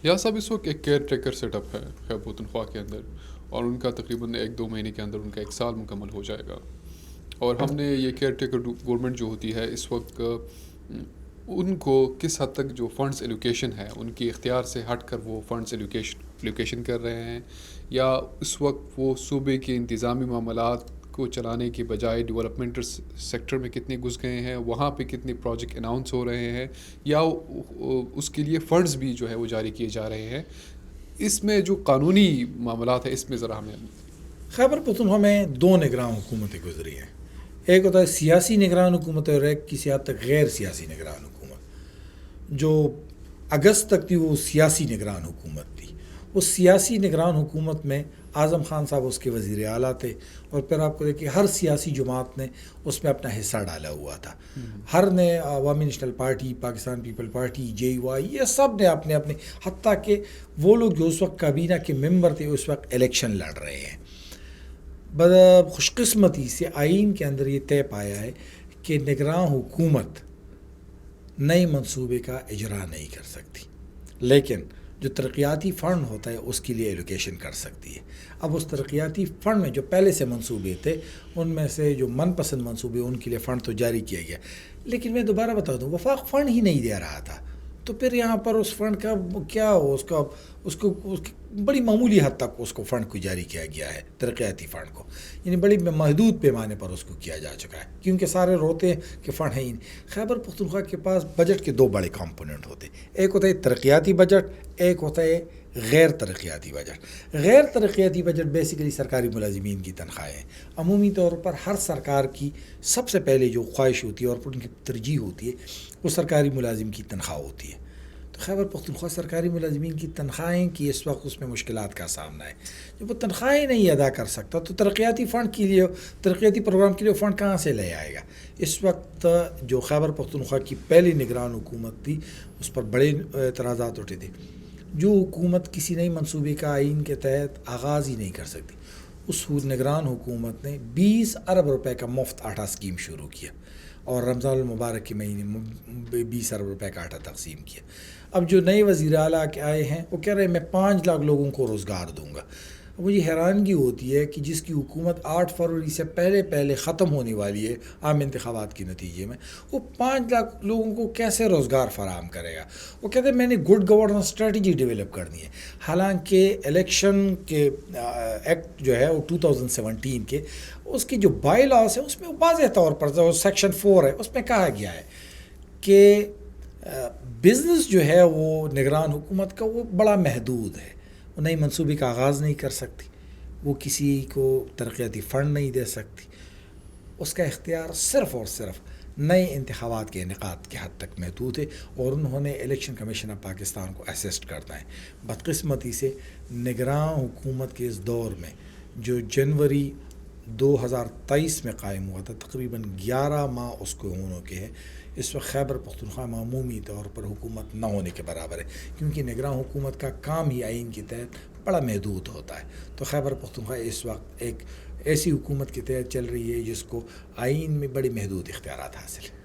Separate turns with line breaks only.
یا صاحب اس وقت ایک کیئر ٹیکر سیٹ اپ ہے خیبر پختونخوا کے اندر، اور ان کا تقریباً 1-2 مہینے کے اندر ان کا 1 سال مکمل ہو جائے گا. اور ہم نے یہ کیئر ٹیکر گورنمنٹ جو ہوتی ہے اس وقت ان کو کس حد تک جو فنڈز ایلوکیشن ہے ان کی اختیار سے ہٹ کر وہ فنڈز ایلوکیشن کر رہے ہیں، یا اس وقت وہ صوبے کے انتظامی معاملات کو چلانے کی بجائے ڈیولپمنٹل سیکٹر میں کتنے گھس گئے ہیں، وہاں پہ کتنے پروجیکٹ اناؤنس ہو رہے ہیں، یا اس کے لیے فنڈز بھی جو ہے وہ جاری کیے جا رہے ہیں. اس میں جو قانونی معاملات ہیں اس میں ذرا ہمیں.
خیبر پختونخوا میں 2 نگراں حکومتیں گزری ہیں. ایک ہوتا ہے سیاسی نگران حکومت اور ایک کسی حد تک غیر سیاسی نگران حکومت. جو اگست تک تھی وہ سیاسی نگران حکومت تھی. اس سیاسی نگران حکومت میں اعظم خان صاحب اس کے وزیر اعلیٰ تھے، اور پھر آپ کو دیکھیے ہر سیاسی جماعت نے اس میں اپنا حصہ ڈالا ہوا تھا. ہر نے عوامی national party, Pakistan people party, JUI، یہ سب نے اپنے اپنے، حتیٰ کہ وہ لوگ جو اس وقت کابینہ کے ممبر تھے اس وقت الیکشن لڑ رہے ہیں. خوش قسمتی سے آئین کے اندر یہ طے پایا ہے کہ نگراں حکومت نئے منصوبے کا اجرا نہیں کر سکتی، لیکن جو ترقیاتی فنڈ ہوتا ہے اس کے لیے ایلوکیشن کر سکتی ہے. اب اس ترقیاتی فنڈ میں جو پہلے سے منصوبے تھے ان میں سے جو من پسند منصوبے ان کے لیے فنڈ تو جاری کیا گیا، لیکن میں دوبارہ بتا دوں وفاق فنڈ ہی نہیں دے رہا تھا. تو پھر یہاں پر اس فنڈ کا کیا ہو، اس کو بڑی معمولی حد تک اس کو فنڈ کو جاری کیا گیا ہے، ترقیاتی فنڈ کو، یعنی بڑی محدود پیمانے پر اس کو کیا جا چکا ہے، کیونکہ سارے روتے ہیں کہ فنڈ ہے ہی نہیں. خیبر پختونخوا کے پاس بجٹ کے 2 بڑے کمپوننٹ ہوتے ہیں، ایک ہوتا ہے ترقیاتی بجٹ، ایک ہوتا ہے غیر ترقیاتی بجٹ. غیر ترقیاتی بجٹ بیسیکلی سرکاری ملازمین کی تنخواہیں. عمومی طور پر ہر سرکار کی سب سے پہلے جو خواہش ہوتی ہے اور ان کی ترجیح ہوتی ہے وہ سرکاری ملازم کی تنخواہ ہوتی ہے. تو خیبر پختونخوا سرکاری ملازمین کی تنخواہیں کی اس وقت اس میں مشکلات کا سامنا ہے. جب وہ تنخواہیں نہیں ادا کر سکتا تو ترقیاتی فنڈ کے لیے، ترقیاتی پروگرام کے لیے فنڈ کہاں سے لے آئے گا؟ اس وقت جو خیبر پختونخوا کی پہلی نگران حکومت تھی اس پر بڑے اعتراضات اٹھے تھے. جو حکومت کسی نئی منصوبے کا آئین کے تحت آغاز ہی نہیں کر سکتی، اس نگران حکومت نے 20 ارب روپے کا مفت آٹا اسکیم شروع کیا، اور رمضان المبارک کے مہینے میں 20 ارب روپے کا آٹا تقسیم کیا. اب جو نئے وزیر اعلیٰ کے آئے ہیں وہ کہہ رہے ہیں میں 5 لاکھ لوگوں کو روزگار دوں گا. مجھے حیرانگی ہوتی ہے کہ جس کی حکومت 8 فروری سے پہلے ختم ہونے والی ہے عام انتخابات کے نتیجے میں، وہ 5 لاکھ لوگوں کو کیسے روزگار فراہم کرے گا؟ وہ کہتے ہیں میں نے گڈ گورننس اسٹریٹجی ڈیولپ کرنی ہے. حالانکہ الیکشن کے ایکٹ جو ہے وہ 2017 کے، اس کی جو بائی لاس ہے اس میں واضح طور پر سیکشن 4 ہے، اس میں کہا گیا ہے کہ بزنس جو ہے وہ نگران حکومت کا وہ بڑا محدود ہے، وہ نئی منصوبے کا آغاز نہیں کر سکتی، وہ کسی کو ترقیاتی فنڈ نہیں دے سکتی. اس کا اختیار صرف اور صرف نئے انتخابات کے انعقاد کے حد تک محدود ہے، اور انہوں نے الیکشن کمیشن آف پاکستان کو اسسٹ کرنا ہے. بدقسمتی سے نگراں حکومت کے اس دور میں جو جنوری 2023 میں قائم ہوا تھا، تقریباً 11 ماہ اس کو ہونے کے ہیں. اس وقت خیبر پختونخوا عمومی طور پر حکومت نہ ہونے کے برابر ہے، کیونکہ نگراں حکومت کا کام ہی آئین کے تحت بڑا محدود ہوتا ہے. تو خیبر پختونخوا اس وقت ایک ایسی حکومت کے تحت چل رہی ہے جس کو آئین میں بڑی محدود اختیارات حاصل ہیں.